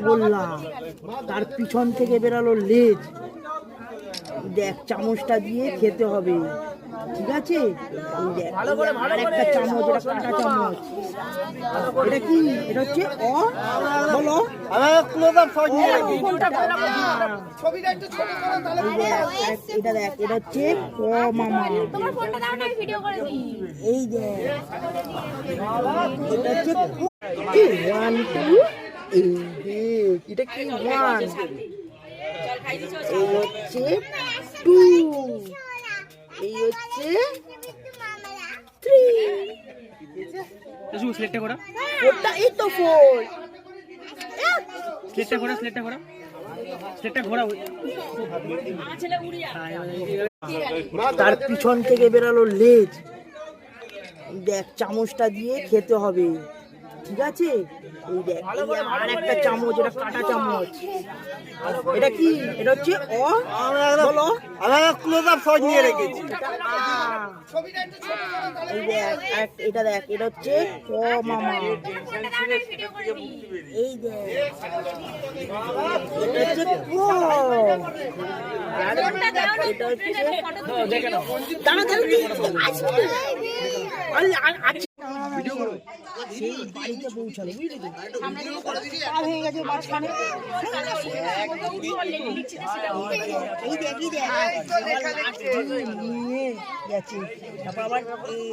বললাম তার পিছন থেকে বেরালো লেজ। দেখ চামচটা দিয়ে খেতে হবে, ঠিক আছে? আর একটা চামচ, এটা কাঁটা চামচ। এটা কি? এটা হচ্ছে বলো। এটা দেখ, এটা হচ্ছে মামা। এই দেখ, এটা হচ্ছে 1 2। এই দেখ, এটা কি 1, এই হচ্ছে 2, এই হচ্ছে 3। সিলেক্টটা করা, ওটা এই তো 4। সিলেক্টটা করা, সিলেক্টটা করা, সিলেক্টটা ঘোরা। তার পিছন থেকে বেরালো লেজ। দেখ চামচটা দিয়ে খেতে হবে, ঠিক আছে? এই দেখ, আর একটা চামচ, এটা কাঁটা চামচ। এটা কি? এটা হচ্ছে বলো। ক্লোজ আপ শট নিয়ে রেখেছি। এই দেখ, এটা দেখ, এটা হচ্ছে মামা। এই দেখ, এটা হচ্ছে আর এটা হচ্ছে সেই বাড়িতে পৌঁছালো, বুঝলি তো? পা ভেঙে গেছে মাঝখানে। এই দেখ, এই দেখ নিয়ে গেছে, তারপর আবার এই